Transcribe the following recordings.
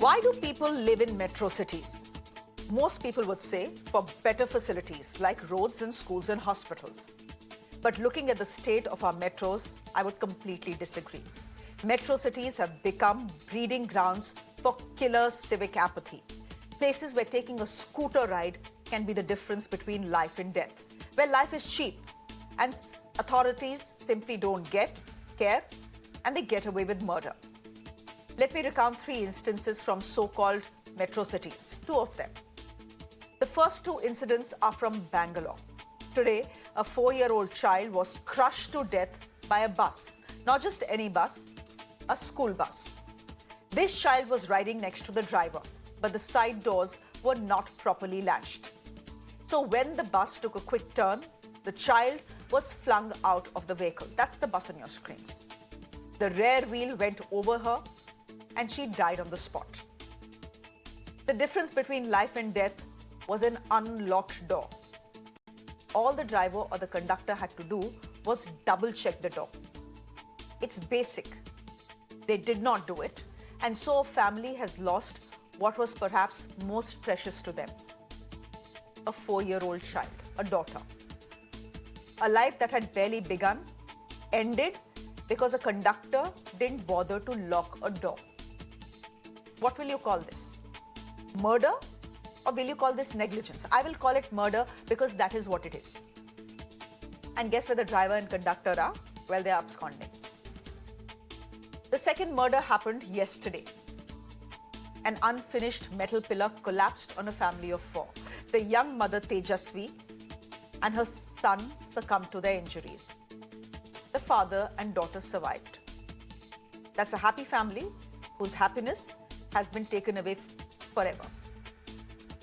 Why do people live in metro cities? Most people would say for better facilities like roads and schools and hospitals. But looking at the state of our metros, I would completely disagree. Metro cities have become breeding grounds for killer civic apathy. Places where taking a scooter ride can be the difference between life and death. Where life is cheap and authorities simply don't care, and they get away with murder. Let me recount 3 instances from so-called metro cities, 2 of them. The first 2 incidents are from Bangalore. Today, a 4-year-old child was crushed to death by a bus. Not just any bus, a school bus. This child was riding next to the driver, but the side doors were not properly latched. So when the bus took a quick turn, the child was flung out of the vehicle. That's the bus on your screens. The rear wheel went over her and she died on the spot. The difference between life and death was an unlocked door. All the driver or the conductor had to do was double-check the door. It's basic. They did not do it, and so a family has lost what was perhaps most precious to them. A 4-year-old child, a daughter. A life that had barely begun ended because a conductor didn't bother to lock a door. What will you call this? Murder? Or will you call this negligence? I will call it murder because that is what it is. And guess where the driver and conductor are? Well, they are absconding. The second murder happened yesterday. An unfinished metal pillar collapsed on a family of 4. The young mother Tejasvi and her son succumbed to their injuries. The father and daughter survived. That's a happy family whose happiness has been taken away forever.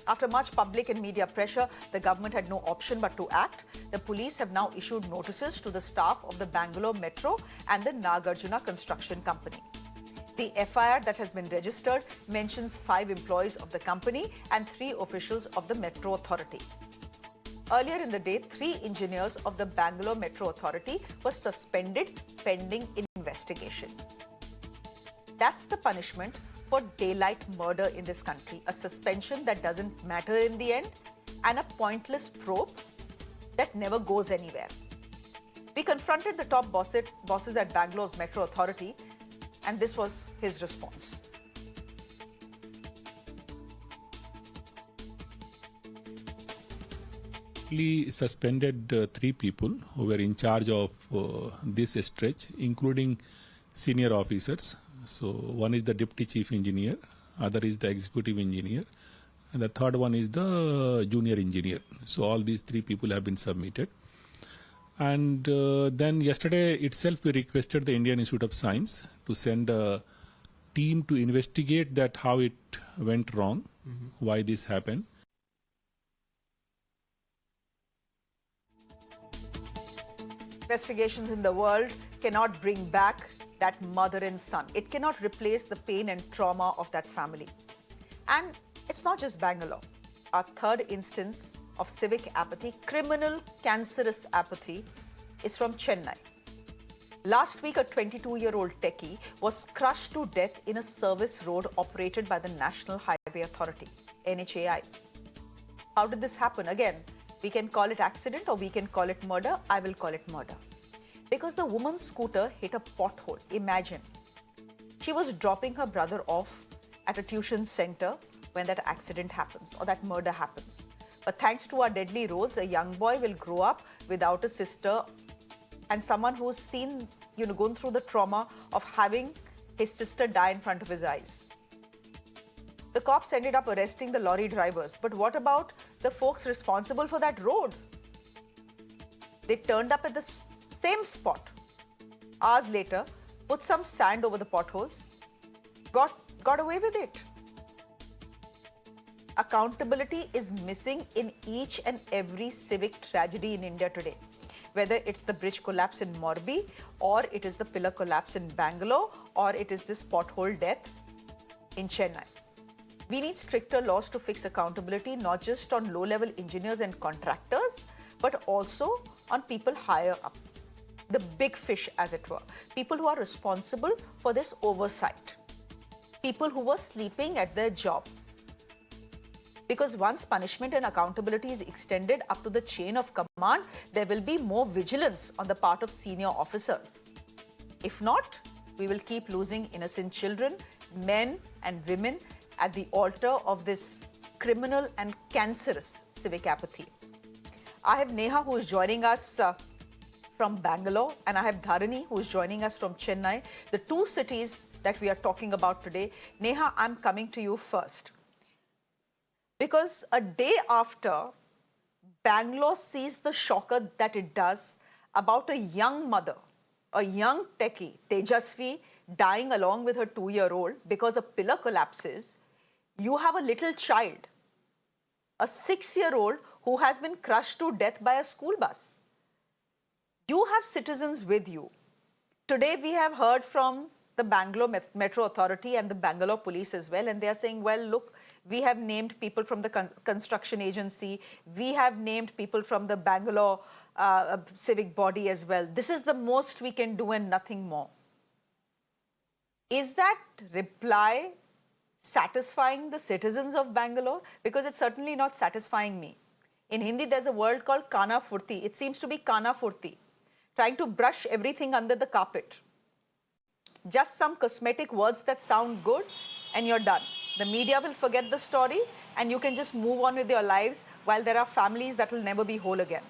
After much public and media pressure, the government had no option but to act. The police have now issued notices to the staff of the Bangalore Metro and the Nagarjuna Construction Company. The FIR that has been registered mentions 5 employees of the company and 3 officials of the Metro Authority. Earlier in the day, 3 engineers of the Bangalore Metro Authority were suspended pending investigation. That's the punishment for daylight murder in this country, a suspension that doesn't matter in the end and a pointless probe that never goes anywhere. We confronted the top bosses at Bangalore's Metro Authority, and this was his response. We suspended 3 people who were in charge of this stretch, including senior officers. So one is the deputy chief engineer, other is the executive engineer, and the third one is the junior engineer. So all these 3 people have been submitted. And then yesterday itself we requested the Indian Institute of Science to send a team to investigate that how it went wrong, why this happened. Investigations in the world cannot bring back that mother and son. It cannot replace the pain and trauma of that family. And it's not just Bangalore. Our third instance of civic apathy, criminal, cancerous apathy, is from Chennai. Last week, a 22-year-old techie was crushed to death in a service road operated by the National Highway Authority, NHAI. How did this happen? Again, we can call it accident or we can call it murder. I will call it murder. Because the woman's scooter hit a pothole. Imagine. She was dropping her brother off at a tuition center when that accident happens or that murder happens. But thanks to our deadly roads, a young boy will grow up without a sister and someone who's seen, gone through the trauma of having his sister die in front of his eyes. The cops ended up arresting the lorry drivers. But what about the folks responsible for that road? They turned up at the same spot. Hours later, put some sand over the potholes, got away with it. Accountability is missing in each and every civic tragedy in India today. Whether it's the bridge collapse in Morbi, or it is the pillar collapse in Bangalore, or it is this pothole death in Chennai. We need stricter laws to fix accountability, not just on low-level engineers and contractors, but also on people higher up. The big fish, as it were. People who are responsible for this oversight. people who were sleeping at their job. Because once punishment and accountability is extended up to the chain of command, there will be more vigilance on the part of senior officers. If not, we will keep losing innocent children, men and women at the altar of this criminal and cancerous civic apathy. I have Neha, who is joining us from Bangalore, and I have Dharani, who is joining us from Chennai, the two cities that we are talking about today. Neha, I'm coming to you first. Because a day after Bangalore sees the shocker that it does about a young mother, a young techie, Tejasvi, dying along with her 2-year-old because a pillar collapses, you have a little child, a 6-year-old who has been crushed to death by a school bus. You have citizens with you. Today we have heard from the Bangalore Metro Authority and the Bangalore Police as well, and they are saying, well, look, we have named people from the construction agency, we have named people from the Bangalore civic body as well. This is the most we can do and nothing more. Is that reply satisfying the citizens of Bangalore? Because it's certainly not satisfying me. In Hindi, there's a word called kana furti. It seems to be kana furti, trying to brush everything under the carpet. Just some cosmetic words that sound good and you're done. The media will forget the story and you can just move on with your lives while there are families that will never be whole again.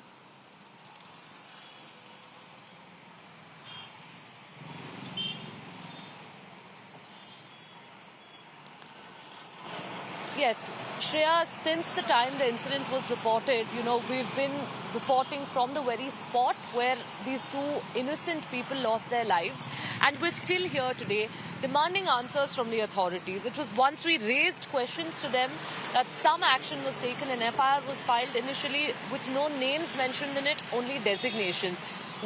Yes, Shreya, since the time the incident was reported, we've been reporting from the very spot where these two innocent people lost their lives. And we're still here today demanding answers from the authorities. It was once we raised questions to them that some action was taken. An FIR was filed initially with no names mentioned in it, only designations.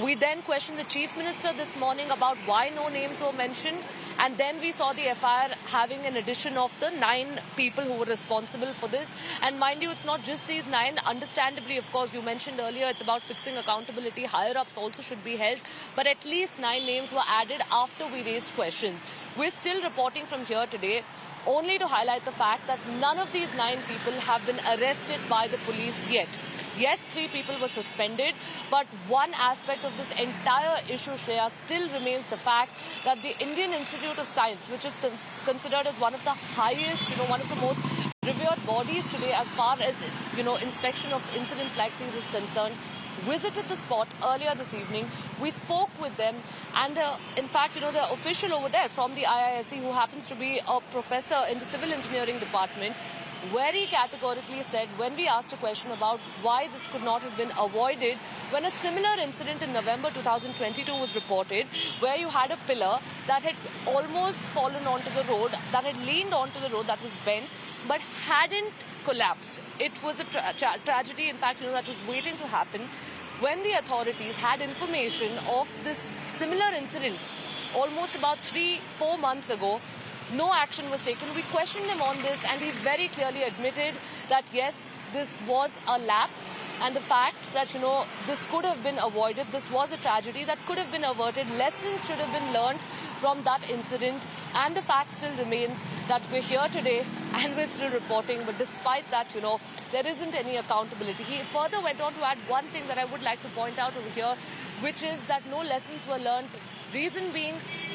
We then questioned the Chief Minister this morning about why no names were mentioned. And then we saw the FIR having an addition of the 9 people who were responsible for this. And mind you, it's not just these 9. Understandably, of course, you mentioned earlier, it's about fixing accountability. Higher-ups also should be held. But at least 9 names were added after we raised questions. We're still reporting from here today, only to highlight the fact that none of these 9 people have been arrested by the police yet. Yes, 3 people were suspended, but one aspect of this entire issue, Shreya, still remains the fact that the Indian Institute of Science, which is considered as one of the highest, one of the most revered bodies today as far as, inspection of incidents like these is concerned, visited the spot earlier this evening. We spoke with them, and in fact, the official over there from the IISc, who happens to be a professor in the civil engineering department, very categorically said, when we asked a question about why this could not have been avoided, when a similar incident in November 2022 was reported, where you had a pillar that had almost fallen onto the road, that had leaned onto the road, that was bent, but hadn't collapsed. It was a tragedy, in fact, that was waiting to happen. When the authorities had information of this similar incident almost about 3-4 months ago, no action was taken. We questioned him on this, and he very clearly admitted that yes, this was a lapse, and the fact that this could have been avoided, this was a tragedy that could have been averted, lessons should have been learned from that incident, and the fact still remains that we're here today and we're still reporting, but despite that, there isn't any accountability. He further went on to add one thing that I would like to point out over here, which is that no lessons were learned. Reason being,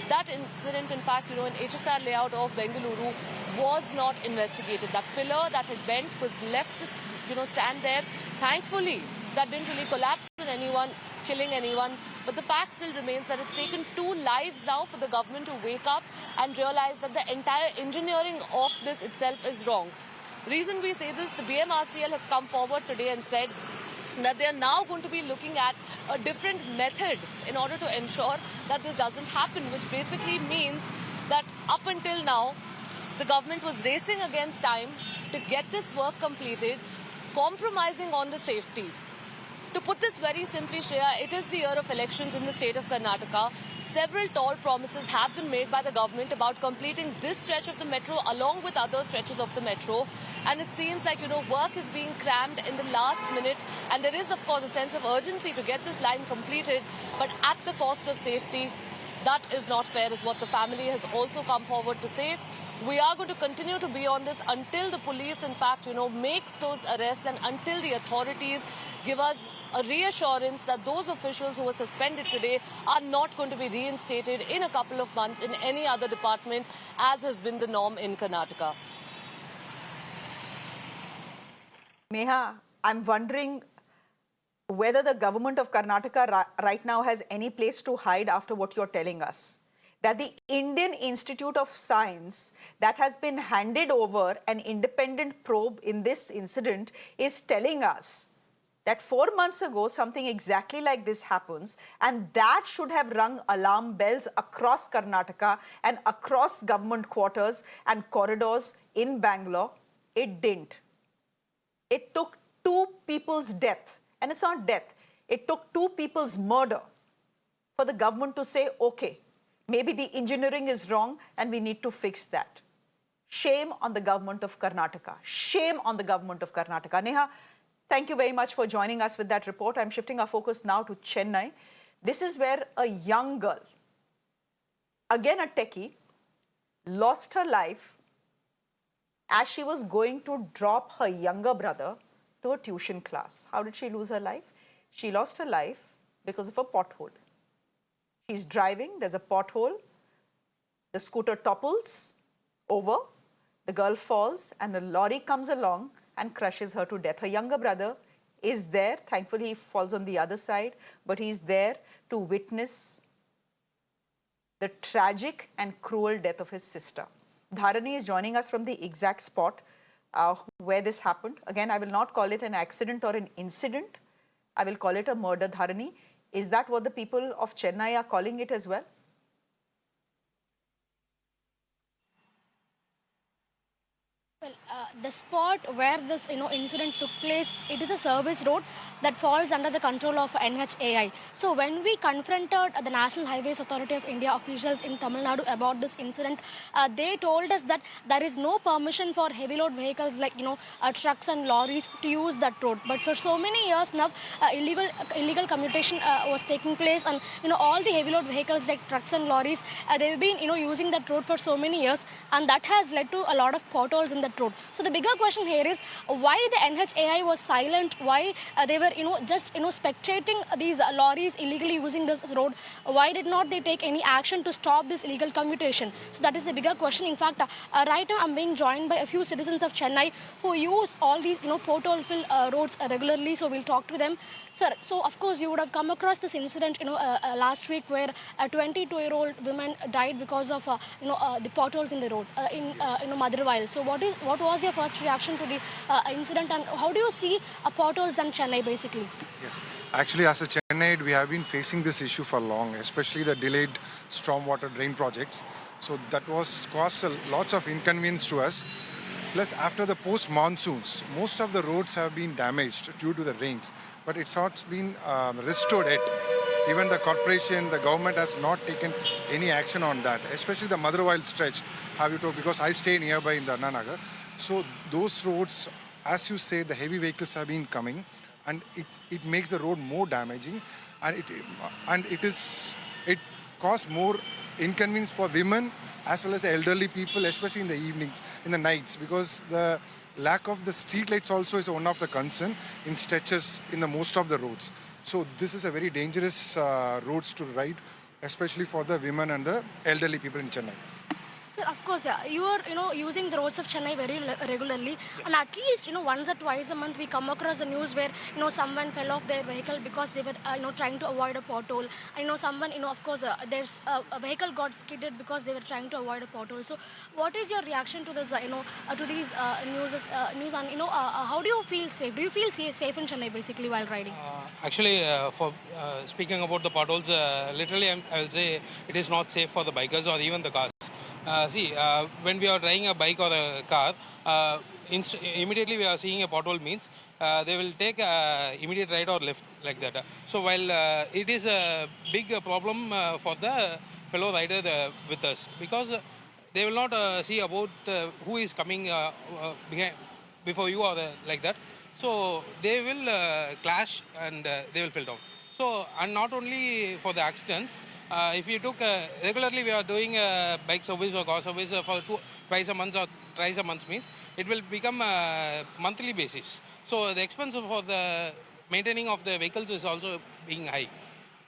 that incident, in fact, in HSR layout of Bengaluru was not investigated. That pillar that had bent was left to, stand there. Thankfully, that didn't really collapse on anyone, killing anyone. But the fact still remains that it's taken 2 lives now for the government to wake up and realize that the entire engineering of this itself is wrong. Reason we say this, the BMRCL has come forward today and said that they are now going to be looking at a different method in order to ensure that this doesn't happen, which basically means that up until now, the government was racing against time to get this work completed, compromising on the safety. To put this very simply, Shreya, it is the year of elections in the state of Karnataka. Several tall promises have been made by the government about completing this stretch of the metro along with other stretches of the metro. And it seems like, work is being crammed in the last minute. And there is, of course, a sense of urgency to get this line completed. But at the cost of safety, that is not fair, is what the family has also come forward to say. We are going to continue to be on this until the police, in fact, makes those arrests and until the authorities give us a reassurance that those officials who were suspended today are not going to be reinstated in a couple of months in any other department, as has been the norm in Karnataka. Neha, I'm wondering whether the government of Karnataka right now has any place to hide after what you're telling us. That the Indian Institute of Science that has been handed over an independent probe in this incident is telling us that 4 months ago something exactly like this happens, and that should have rung alarm bells across Karnataka and across government quarters and corridors in Bangalore. It didn't. It took 2 people's death, and it's not death, it took 2 people's murder for the government to say, okay, maybe the engineering is wrong and we need to fix that. Shame on the government of Karnataka. Shame on the government of Karnataka. Neha, thank you very much for joining us with that report. I'm shifting our focus now to Chennai. This is where a young girl, again a techie, lost her life as she was going to drop her younger brother to a tuition class. How did she lose her life? She lost her life because of a pothole. She's driving, there's a pothole, the scooter topples over, the girl falls, and a lorry comes along and crushes her to death. Her younger brother is there. Thankfully, he falls on the other side, but he's there to witness the tragic and cruel death of his sister. Dharani is joining us from the exact spot where this happened. Again, I will not call it an accident or an incident. I will call it a murder. Dharani, is that what the people of Chennai are calling it as well? Well, the spot where this incident took place, it is a service road that falls under the control of NHAI. So when we confronted the National Highways Authority of India officials in Tamil Nadu about this incident, they told us that there is no permission for heavy load vehicles like trucks and lorries to use that road. But for so many years now, illegal commutation was taking place, and all the heavy load vehicles like trucks and lorries, they've been using that road for so many years, and that has led to a lot of potholes in that road. So the bigger question here is why the NHAI was silent, why they were just spectating these lorries illegally using this road. Why did not they take any action to stop this illegal commutation? So that is the bigger question. In fact, right now I'm being joined by a few citizens of Chennai who use all these pothole filled roads regularly. So we'll talk to them. Sir, so of course you would have come across this incident last week where a 22-year-old woman died because of the potholes in the road in Madurai. So what was your first reaction to the incident, and how do you see potholes in Chennai basically? Yes, actually as a Chennai, we have been facing this issue for long, especially the delayed stormwater drain projects. So that was caused lots of inconvenience to us. Plus after the post-monsoons, most of the roads have been damaged due to the rains, but it's not been restored yet. Even the corporation, the government has not taken any action on that, especially the Madurai stretch, have you told, because I stay nearby in the Annanagar. So those roads, as you say, the heavy vehicles have been coming, and it makes the road more damaging, and it causes more inconvenience for women as well as the elderly people, especially in the evenings, in the nights, because the lack of the street lights also is one of the concern in stretches in the most of the roads. So this is a very dangerous roads to ride, especially for the women and the elderly people in Chennai. Sir, of course, yeah. You are, using the roads of Chennai very regularly, and at least, once or twice a month we come across the news where, someone fell off their vehicle because they were, trying to avoid a pothole. And, someone, of course, there's a vehicle got skidded because they were trying to avoid a pothole. So, what is your reaction to this, to these news, and, how do you feel safe? Do you feel safe in Chennai, basically, while riding? Actually, for speaking about the potholes, literally, I will say it is not safe for the bikers or even the cars. When we are driving a bike or a car, immediately we are seeing a pothole means they will take immediate right or left like that. So while it is a big problem for the fellow rider with us, because they will not see about who is coming before you or like that. So they will clash and they will fall down. So, and not only for the accidents, if you took regularly we are doing bike service or car service for twice a month or thrice a month means it will become a monthly basis. So the expense for the maintaining of the vehicles is also being high.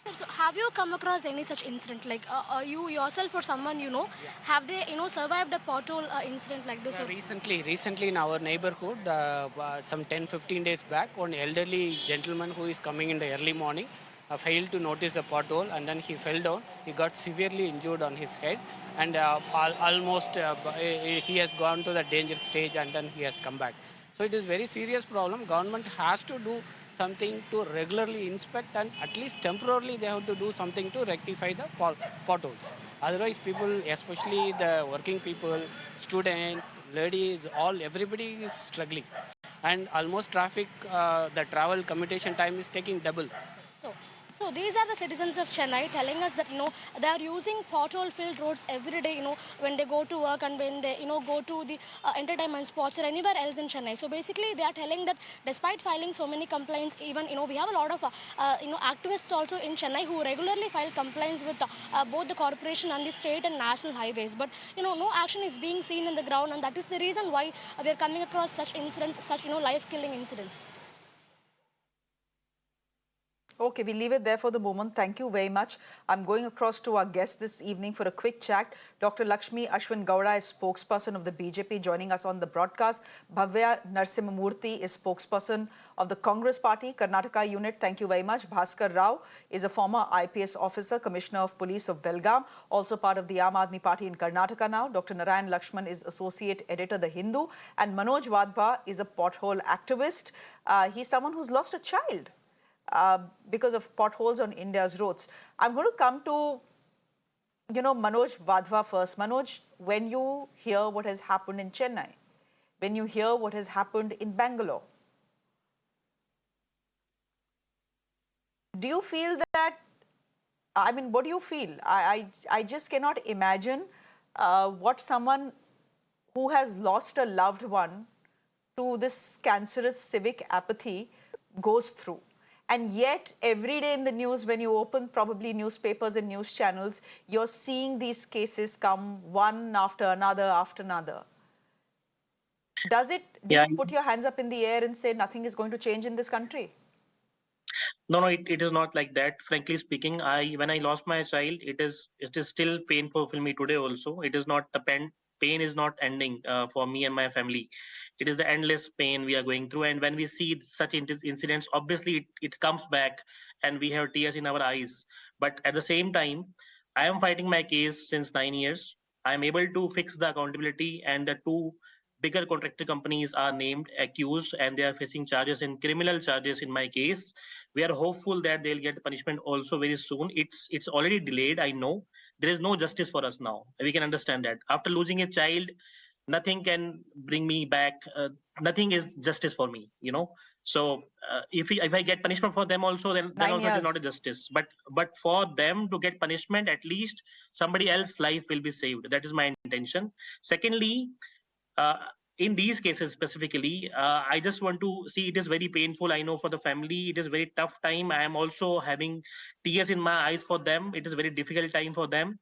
Sir, so have you come across any such incident? Like you yourself or someone you know, have they survived a pothole incident like this? Recently in our neighborhood, some 10-15 days back, one elderly gentleman who is coming in the early morning failed to notice the pothole and then he fell down. He got severely injured on his head and almost he has gone to the danger stage and then he has come back. So it is very serious problem. Government has to do something to regularly inspect and at least temporarily they have to do something to rectify the potholes. Otherwise, people, especially the working people, students, ladies, everybody is struggling. And almost traffic, the travel commutation time is taking double. So, so these are the citizens of Chennai telling us that they are using pothole-filled roads every day. When they go to work and when they go to the entertainment spots or anywhere else in Chennai. So basically, they are telling that despite filing so many complaints, even we have a lot of activists also in Chennai who regularly file complaints with both the corporation and the state and national highways. But no action is being seen in the ground, and that is the reason why we are coming across such incidents, such life-killing incidents. Okay, we leave it there for the moment. Thank you very much. I'm going across to our guest this evening for a quick chat. Dr. Lakshmi Ashwin Gowda is spokesperson of the BJP, joining us on the broadcast. Bhavya Narsimhamurthy is spokesperson of the Congress Party, Karnataka unit. Thank you very much. Bhaskar Rao is a former IPS officer, Commissioner of Police of Belgaum, also part of the Aam Aadmi Party in Karnataka now. Dr. Narayan Lakshman is associate editor, The Hindu. And Manoj Wadhwa is a pothole activist. He's someone who's lost a child because of potholes on India's roads. I'm going to come to, Manoj Wadhwa first. Manoj, when you hear what has happened in Chennai, when you hear what has happened in Bangalore, do you feel that, what do you feel? I just cannot imagine what someone who has lost a loved one to this cancerous civic apathy goes through. And yet, every day in the news, when you open probably newspapers and news channels, you're seeing these cases come one after another. Do you put your hands up in the air and say nothing is going to change in this country? No, it is not like that. Frankly speaking, when I lost my child, it is still painful for me today also. It is not the pain is not ending for me and my family. It is the endless pain we are going through. And when we see such incidents, obviously it comes back and we have tears in our eyes. But at the same time, I am fighting my case since 9 years. I am able to fix the accountability, and the two bigger contractor companies are named accused and they are facing charges and criminal charges in my case. We are hopeful that they'll get punishment also very soon. It's already delayed, I know. There is no justice for us now. We can understand that after losing a child, nothing can bring me back. Nothing is justice for me, so if I get punishment for them also, then also it is not a justice. But for them to get punishment, at least somebody else's life will be saved. That is my intention. Secondly, uh, in these cases specifically, I just want to see, it is very painful. I know for the family, it is very tough time. I am also having tears in my eyes for them. It is very difficult time for them.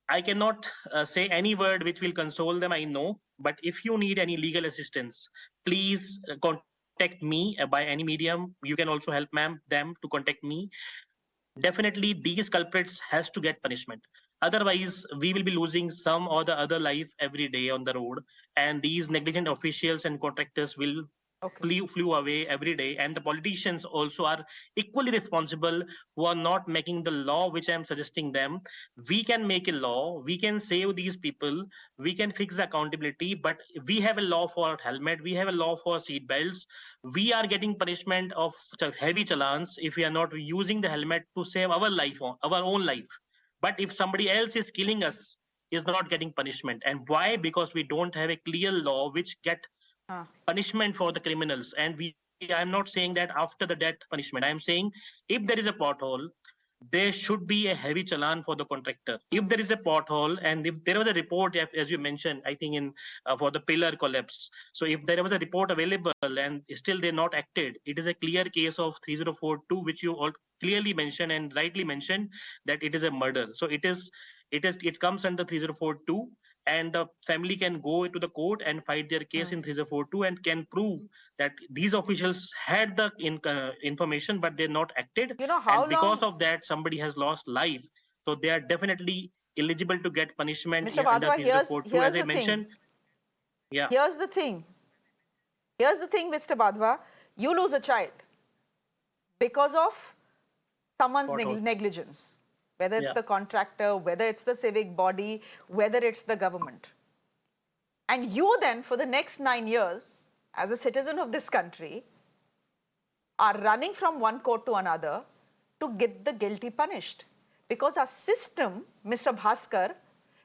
I cannot say any word which will console them, I know. But if you need any legal assistance, please contact me by any medium. You can also help them to contact me. Definitely these culprits has to get punishment. Otherwise we will be losing some or the other life every day on the road, and these negligent officials and contractors will flew away every day. And the politicians also are equally responsible, who are not making the law which I am suggesting them. We can make a law, we can save these people, we can fix the accountability. But we have a law for helmet, we have a law for seat belts. We are getting punishment of heavy challans if we are not using the helmet to save our life, our own life. But if somebody else is killing us, is not getting punishment. And why? Because we don't have a clear law which get punishment for the criminals. And I'm not saying that after the death punishment. I'm saying if there is a pothole, there should be a heavy challan for the contractor. If there is a pothole, and if there was a report, as you mentioned, I think in for the pillar collapse. So if there was a report available and still they're not acted, it is a clear case of 3042, which you all clearly mentioned and rightly mentioned that it is a murder. So it comes under 3042. and the family can go into the court and fight their case in 3042 and can prove that these officials had the information but they're not acted, You know how and because long, of that somebody has lost life, so they are definitely eligible to get punishment Mr. under Wadhwa, 3042, here's as I the thing. mentioned. Yeah. Here's the thing. Here's the thing, Mr. Wadhwa. You lose a child because of someone's Pothole. negligence, whether it's Yeah. the contractor, whether it's the civic body, whether it's the government. And you then, for the next 9 years, as a citizen of this country, are running from one court to another to get the guilty punished. Because our system, Mr. Bhaskar,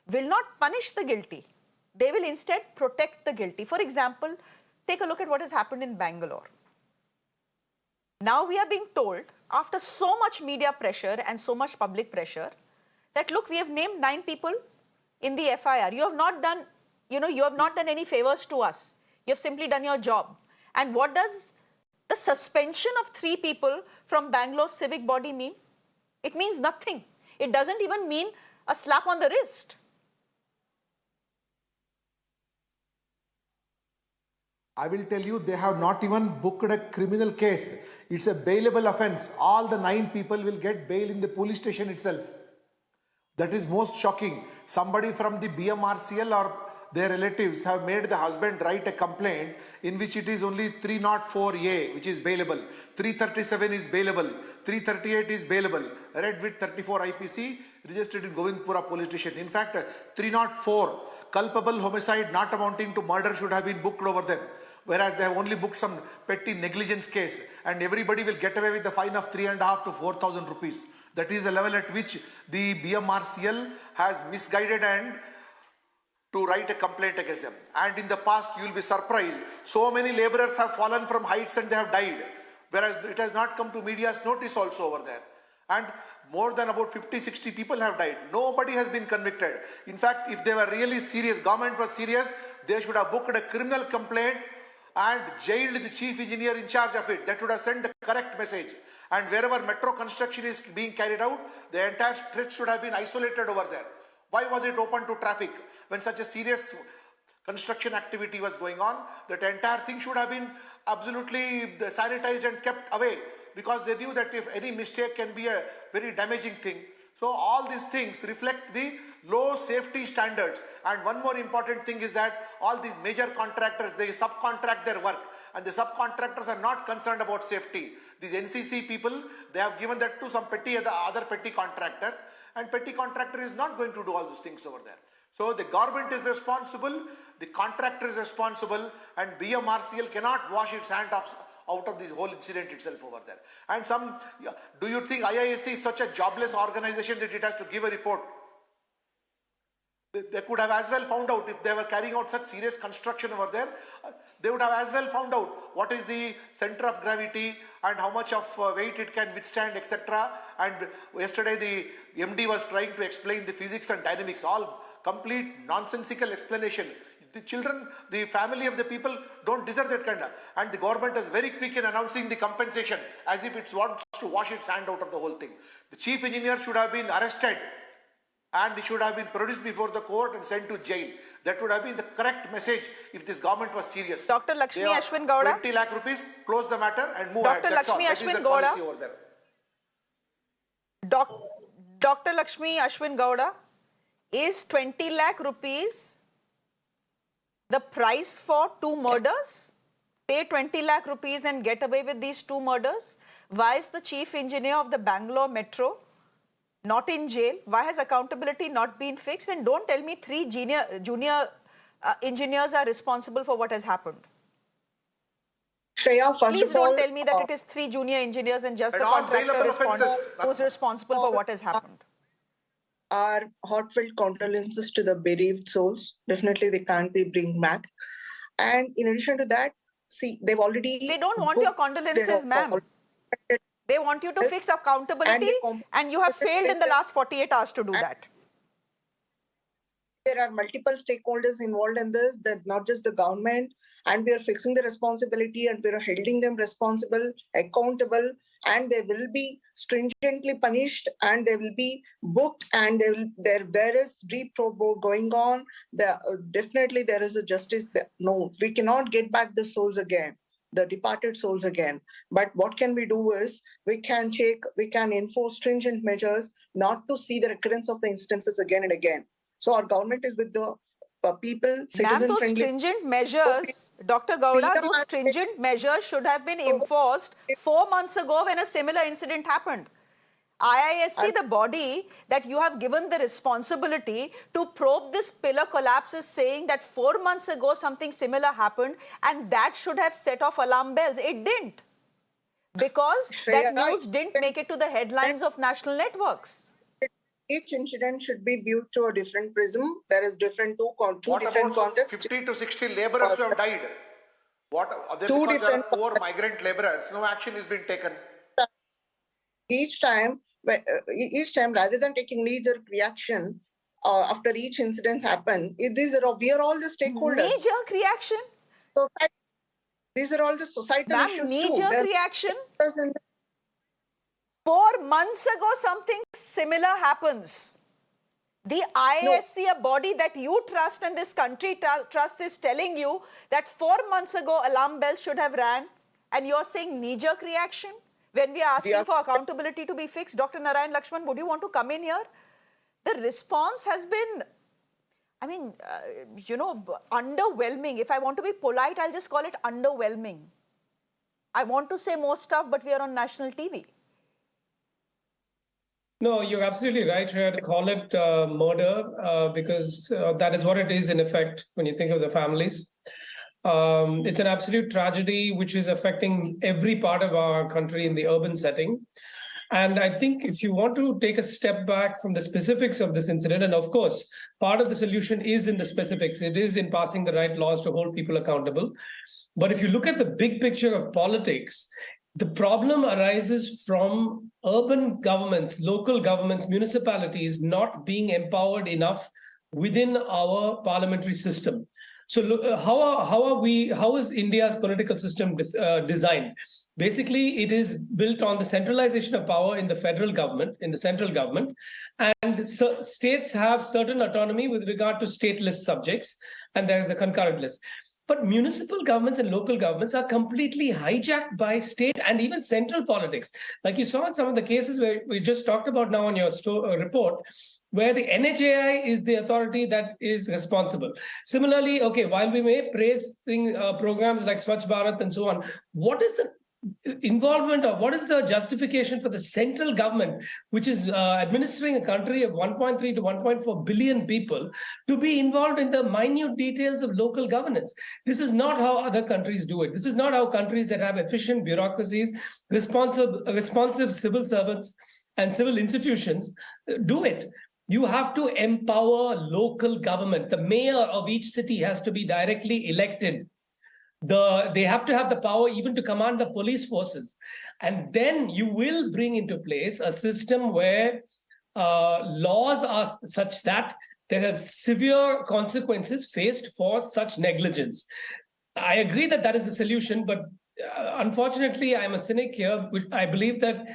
will not punish the guilty. They will instead protect the guilty. For example, take a look at what has happened in Bangalore. Now we are being told, after so much media pressure and so much public pressure, that look, we have named 9 people in the FIR. You have not done, you have not done any favors to us. You have simply done your job. And what does the suspension of 3 people from Bangalore's civic body mean? It means nothing. It doesn't even mean a slap on the wrist. I will tell you, they have not even booked a criminal case. It's a bailable offense. All the 9 people will get bail in the police station itself. That is most shocking. Somebody from the BMRCL or their relatives have made the husband write a complaint in which it is only 304A, which is bailable. 337 is bailable. 338 is bailable. Read with 34 IPC, registered in Govindpura police station. In fact, 304, culpable homicide not amounting to murder, should have been booked over them. Whereas they have only booked some petty negligence case, and everybody will get away with the fine of 3,500 to 4,000 rupees. That is the level at which the BMRCL has misguided and to write a complaint against them. And in the past, you will be surprised, so many laborers have fallen from heights and they have died, whereas it has not come to media's notice also over there. And more than about 50-60 people have died. Nobody has been convicted. In fact, if they were really serious, government was serious, they should have booked a criminal complaint and jailed the chief engineer in charge of it. That would have sent the correct message. And wherever metro construction is being carried out, the entire stretch should have been isolated over there. Why was it open to traffic when such a serious construction activity was going on? That entire thing should have been absolutely sanitized and kept away, because they knew that if any mistake can be a very damaging thing. So all these things reflect the low safety standards. And one more important thing is that all these major contractors, they subcontract their work, and the subcontractors are not concerned about safety. These NCC people, they have given that to some other petty contractors, and petty contractor is not going to do all those things over there. So the government is responsible, the contractor is responsible, and BMRCL cannot wash its hand out of this whole incident itself over there. And do you think IISc is such a jobless organization that it has to give a report? They could have as well found out, if they were carrying out such serious construction over there, they would have as well found out what is the center of gravity and how much of weight it can withstand, etc. And yesterday the MD was trying to explain the physics and dynamics, all complete nonsensical explanation. The children, the family of the people don't deserve that kind of. And the government is very quick in announcing the compensation as if it wants to wash its hand out of the whole thing. The chief engineer should have been arrested and he should have been produced before the court and sent to jail. That would have been the correct message if this government was serious. Dr. Lakshmi Ashwin Gowda. 20 lakh rupees, close the matter and move Dr. ahead. That's Lakshmi all. Ashwin That is the policy Gowda. over there. Dr. Lakshmi Ashwin Gowda, is 20 lakh rupees the price for 2 murders? Pay 20 lakh rupees and get away with these 2 murders? Why is the chief engineer of the Bangalore Metro not in jail? Why has accountability not been fixed? And don't tell me 3 junior engineers are responsible for what has happened. Shreya, first Please of all, don't tell me that it is 3 junior engineers and just And the all contractor bailable offences. who's responsible for what has happened. our heartfelt condolences to the bereaved souls. Definitely, they can't be bring back. And in addition to that, see, they've already... They don't want your condolences, ma'am. They want you to fix accountability, and you have failed in the last 48 hours to do that. There are multiple stakeholders involved in this, that not just the government, and we are fixing the responsibility and we are holding them responsible, accountable, and they will be stringently punished, and they will be booked, and there is deep probe going on. Definitely there is a justice. No, we cannot get back the souls again, the departed souls again. But what can we do is we can enforce stringent measures not to see the recurrence of the instances again and again. So our government is with the people, Ma'am, citizen those friendly. stringent measures, Dr. Gowda, those stringent measures should have been enforced 4 months ago when a similar incident happened. IISC, the body that you have given the responsibility to probe this pillar collapse, is saying that 4 months ago something similar happened and that should have set off alarm bells. It didn't, because that news didn't make it to the headlines of national networks. Each incident should be viewed through a different prism. There is two different contexts. 50 to 60 laborers who have died. Because there are poor migrant laborers, no action is being taken. Each time, rather than taking knee-jerk reaction after each incident happen, we are all the stakeholders. Knee-jerk reaction? These are all the societal issues too. Knee-jerk reaction? 4 months ago, something similar happens. The IISC, a body that you trust and this country trusts, is telling you that 4 months ago alarm bells should have rang, and you're saying knee-jerk reaction? When we are asking for accountability to be fixed, Dr. Narayan Lakshman, would you want to come in here? The response has been, underwhelming. If I want to be polite, I'll just call it underwhelming. I want to say more stuff, but we are on national TV. No, you're absolutely right, Shreya, to call it murder, because that is what it is in effect when you think of the families. It's an absolute tragedy which is affecting every part of our country in the urban setting. And I think if you want to take a step back from the specifics of this incident, and of course, part of the solution is in the specifics. It is in passing the right laws to hold people accountable. But if you look at the big picture of politics, the problem arises from urban governments, local governments, municipalities not being empowered enough within our parliamentary system. So look, how is India's political system designed? Basically, it is built on the centralization of power in the federal government, in the central government, and states have certain autonomy with regard to state list subjects, and there is the concurrent list. But municipal governments and local governments are completely hijacked by state and even central politics. Like you saw in some of the cases where we just talked about now on your report, where the NHAI is the authority that is responsible. Similarly, okay, while we may praise programs like Swachh Bharat and so on, what is the involvement, or what is the justification for the central government, which is administering a country of 1.3 to 1.4 billion people, to be involved in the minute details of local governance? This is not how other countries do it. This is not how countries that have efficient bureaucracies, responsive civil servants and civil institutions do it. You have to empower local government. The mayor of each city has to be directly elected. They have to have the power even to command the police forces. And then you will bring into place a system where laws are such that there are severe consequences faced for such negligence. I agree that that is the solution, but unfortunately, I'm a cynic here. I believe that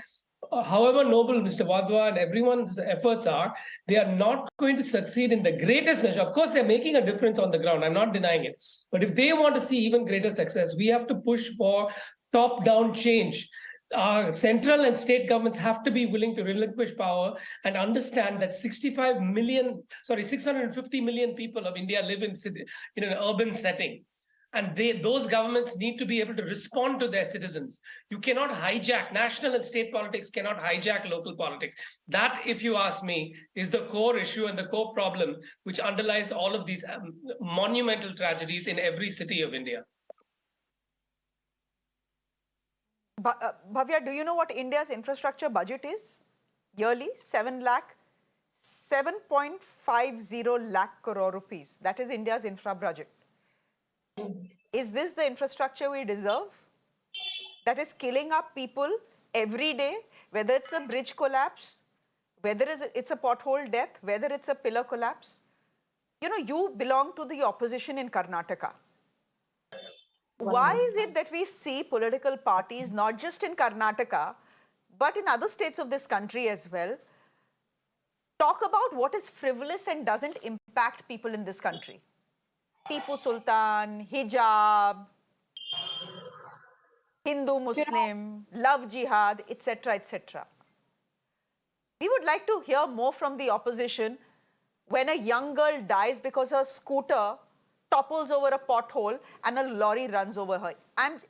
however noble Mr. Wadhwa and everyone's efforts are, they are not going to succeed in the greatest measure. Of course, they're making a difference on the ground. I'm not denying it. But if they want to see even greater success, we have to push for top-down change. Central and state governments have to be willing to relinquish power and understand that 650 million people of India live in an urban setting. And those governments need to be able to respond to their citizens. You cannot hijack, national and state politics cannot hijack local politics. That, if you ask me, is the core issue and the core problem which underlies all of these monumental tragedies in every city of India. Bhavya, do you know what India's infrastructure budget is? Yearly, 7.50 lakh crore rupees. That is India's infra budget. Is this the infrastructure we deserve? That is killing up people every day, whether it's a bridge collapse, whether it's a pothole death, whether it's a pillar collapse. You know, you belong to the opposition in Karnataka. Why is it that we see political parties, not just in Karnataka, but in other states of this country as well, talk about what is frivolous and doesn't impact people in this country. Tipu Sultan, hijab, Hindu, Muslim, love jihad, etc., etc. We would like to hear more from the opposition when a young girl dies because her scooter topples over a pothole and a lorry runs over her. And,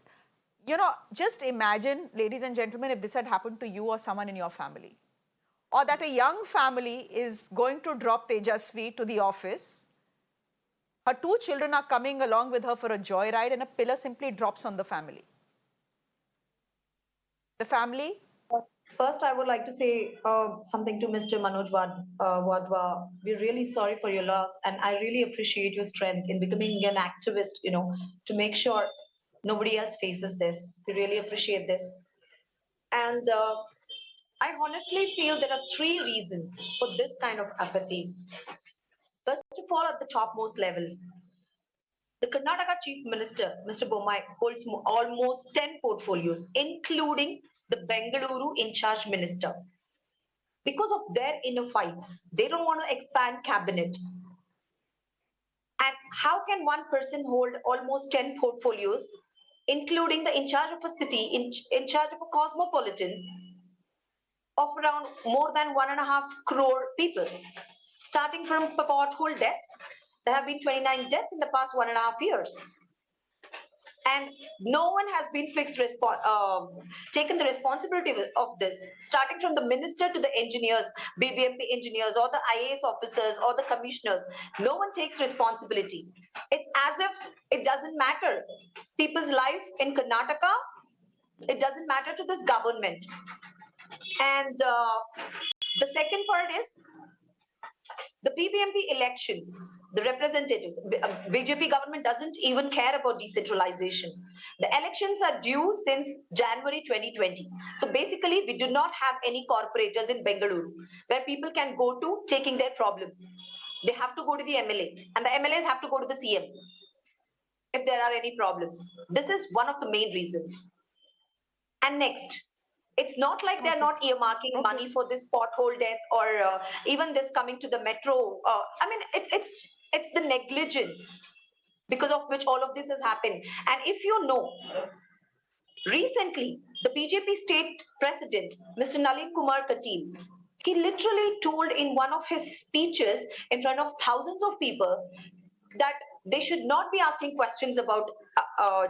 you know, just imagine, ladies and gentlemen, if this had happened to you or someone in your family. Or that a young family is going to drop Tejasvi to the office. Her 2 children are coming along with her for a joyride and a pillar simply drops on the family. The family. First, I would like to say something to Mr. Manoj Wadhwa. We're really sorry for your loss, and I really appreciate your strength in becoming an activist, to make sure nobody else faces this. We really appreciate this. And I honestly feel there are 3 reasons for this kind of apathy. First of all, at the topmost level, the Karnataka Chief Minister, Mr. Bommai, holds almost 10 portfolios, including the Bengaluru in charge minister. Because of their inner fights, they don't want to expand cabinet. And how can one person hold almost 10 portfolios, including the in charge of a city, in charge of a cosmopolitan of around more than 1.5 crore people? Starting from pothole deaths, there have been 29 deaths in the past 1.5 years. And no one has been taken the responsibility of this, starting from the minister to the engineers, BBMP engineers, or the IAS officers, or the commissioners. No one takes responsibility. It's as if it doesn't matter. People's life in Karnataka, it doesn't matter to this government. And the second part is, the BBMP elections, the representatives, BJP government doesn't even care about decentralization. The elections are due since January 2020. So basically, we do not have any corporators in Bengaluru where people can go to taking their problems. They have to go to the MLA, and the MLAs have to go to the CM if there are any problems. This is one of the main reasons. And next, it's not like they're not earmarking money for this pothole deaths or even this coming to the metro. I mean, it's the negligence because of which all of this has happened. And if you know, recently, the BJP state president, Mr. Nalin Kumar Katil, he literally told in one of his speeches in front of thousands of people that they should not be asking questions about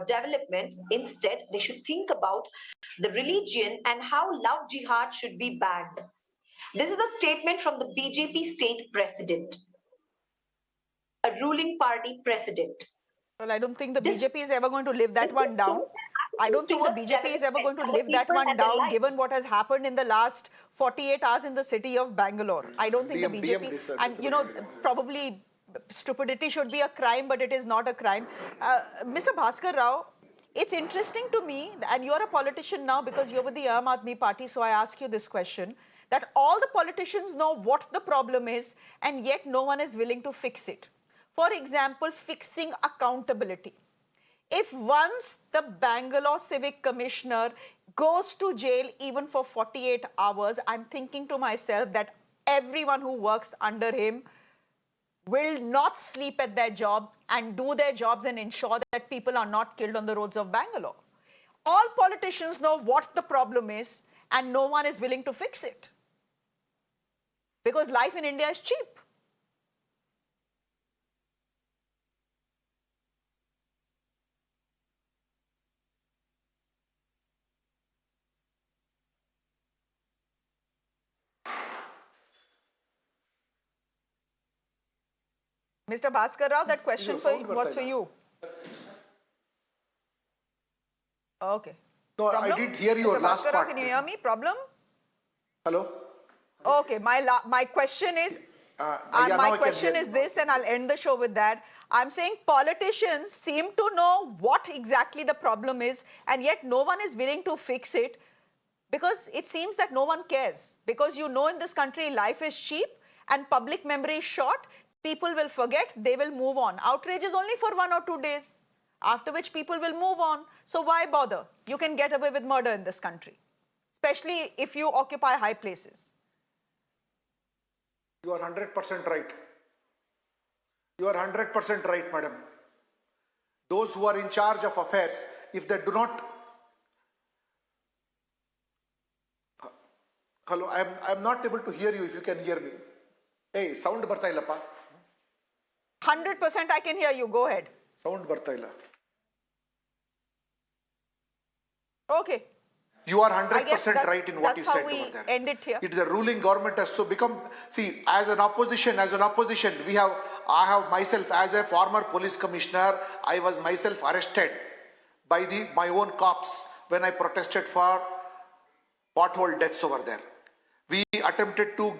development. Instead, they should think about the religion and how love jihad should be banned. This is a statement from the BJP state president, a ruling party president. Well, I don't think the BJP is ever going to live that one down. I don't think the BJP is ever going to live that one down, given what has happened in the last 48 hours in the city of Bangalore. I don't think the BJP, and you know, probably stupidity should be a crime, but it is not a crime. Mr. Bhaskar Rao, it's interesting to me, and you're a politician now because you're with the Aam Aadmi Party, so I ask you this question, that all the politicians know what the problem is, and yet no one is willing to fix it. For example, fixing accountability. If once the Bangalore Civic Commissioner goes to jail even for 48 hours, I'm thinking to myself that everyone who works under him will not sleep at their job and do their jobs and ensure that people are not killed on the roads of Bangalore. All politicians know what the problem is and no one is willing to fix it. Because life in India is cheap. Mr. Bhaskar Rao, that question was for you. Okay. No, Problem? I did hear your Mr. last Bhaskar Rao, part. can you hear me? Problem? Hello? Okay, my question is, my question is this, and I'll end the show with that. I'm saying politicians seem to know what exactly the problem is, and yet no one is willing to fix it because it seems that no one cares. Because you know in this country life is cheap and public memory is short. People will forget, they will move on. Outrage is only for 1 or 2 days, after which people will move on. So why bother? You can get away with murder in this country. especially if you occupy high places. You are 100% right. You are 100% right, madam. Those who are in charge of affairs, if they do not... Hello, I'm not able to hear you if you can hear me. Hey, sound barta illappa. 100% I can hear you. Go ahead. Sound barta illa. Okay. You are 100% right in what you said over there. That's how we end it here. It is the ruling government has so become, see, as an opposition, I have myself, as a former police commissioner, I was myself arrested by my own cops when I protested for pothole deaths over there. We attempted to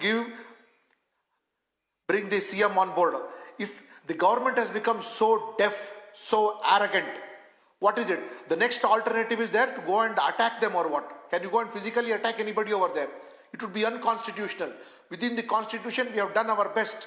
bring the CM on board. If the government has become so deaf, so arrogant, what is it? The next alternative is there to go and attack them or what? Can you go and physically attack anybody over there? It would be unconstitutional. Within the constitution, we have done our best.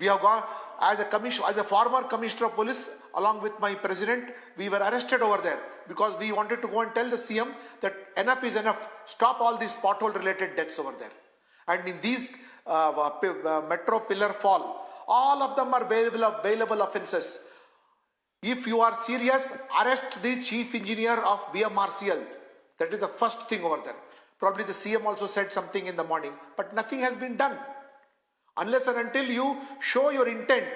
We have gone, as a former commissioner of police, along with my president, we were arrested over there because we wanted to go and tell the CM that enough is enough. Stop all these pothole related deaths over there. And in these metro pillar fall, all of them are bailable offences. If you are serious, arrest the chief engineer of BMRCL. That is the first thing over there. Probably the CM also said something in the morning, but nothing has been done. Unless and until you show your intent,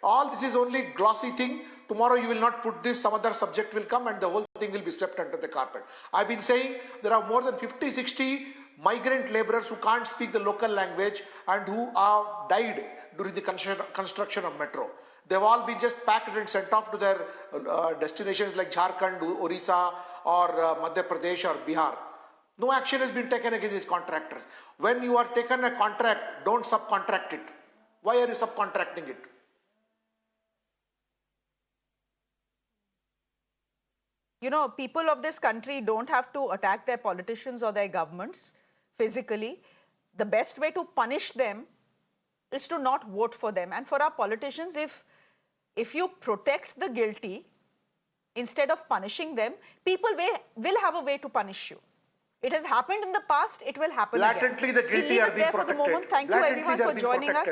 all this is only glossy thing. Tomorrow you will not put this, some other subject will come and the whole thing will be swept under the carpet. I've been saying there are more than 50-60 migrant laborers who can't speak the local language and who are died during the construction of metro. They've all been just packed and sent off to their destinations like Jharkhand, Orissa or Madhya Pradesh or Bihar. No action has been taken against these contractors. When you are taken a contract, don't subcontract it. Why are you subcontracting it? You know, people of this country don't have to attack their politicians or their governments physically. The best way to punish them is to not vote for them. And for our politicians, if you protect the guilty instead of punishing them, people will have a way to punish you. It has happened in the past, it will happen Blatantly, again. the guilty are being protected. For the moment. Thank you everyone for joining us.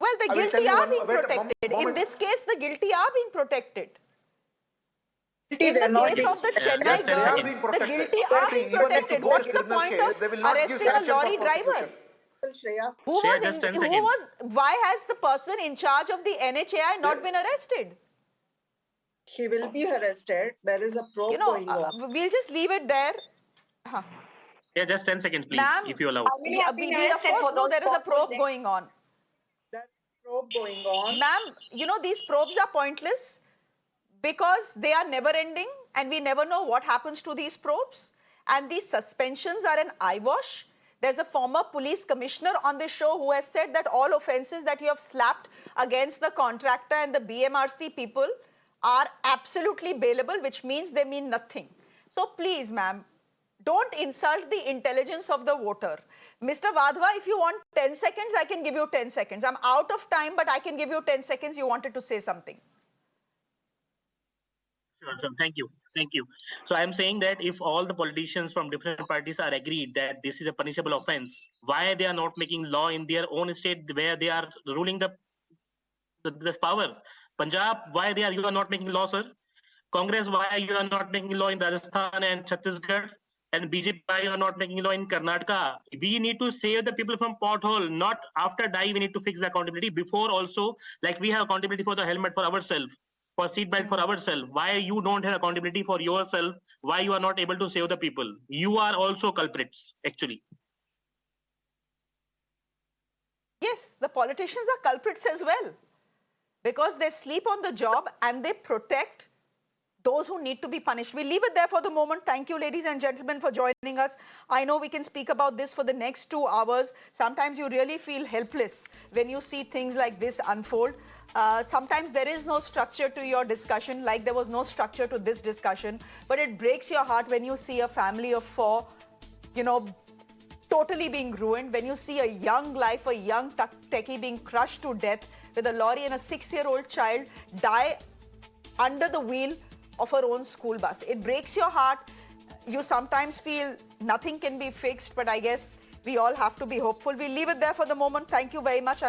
Well, the guilty are being protected. In this case, the guilty are being protected. In the case of the Chennai girl, the guilty are being protected. What's the point of arresting a lorry driver? Why has the person in charge of the NHAI not been arrested? He will be arrested. There is a probe going on. We'll just leave it there. Yeah, just 10 seconds, please, if you allow. We of course know there is a probe going on. There's a probe going on. Ma'am, you know, these probes are pointless because they are never ending and we never know what happens to these probes. And these suspensions are an eyewash. There's a former police commissioner on this show who has said that all offences that you have slapped against the contractor and the BMRC people are absolutely bailable, which means they mean nothing. So please, ma'am, don't insult the intelligence of the voter. Mr. Wadhwa, if you want 10 seconds, I can give you 10 seconds. I'm out of time, but I can give you 10 seconds. You wanted to say something. Sure. Thank you. So I'm saying that if all the politicians from different parties are agreed that this is a punishable offense, why they are not making law in their own state where they are ruling this power? Punjab, why you are not making law, sir? Congress, why you are not making law in Rajasthan and Chhattisgarh? And BJP, why you are not making law in Karnataka? We need to save the people from pothole, not after die. We need to fix the accountability before also, like we have accountability for the helmet for ourselves, for seatbelt for ourselves. Why you don't have accountability for yourself? Why you are not able to save the people? You are also culprits, actually. Yes, the politicians are culprits as well because they sleep on the job and they protect those who need to be punished. We'll leave it there for the moment. Thank you, ladies and gentlemen, for joining us. I know we can speak about this for the next 2 hours. Sometimes you really feel helpless when you see things like this unfold. Sometimes there is no structure to your discussion, like there was no structure to this discussion. But it breaks your heart when you see a family of 4, totally being ruined. When you see a young life, a young techie being crushed to death with a lorry and a 6-year-old child die under the wheel of her own school bus. It breaks your heart you sometimes feel nothing can be fixed, but I guess we all have to be hopeful. We'll leave it there for the moment. Thank you very much.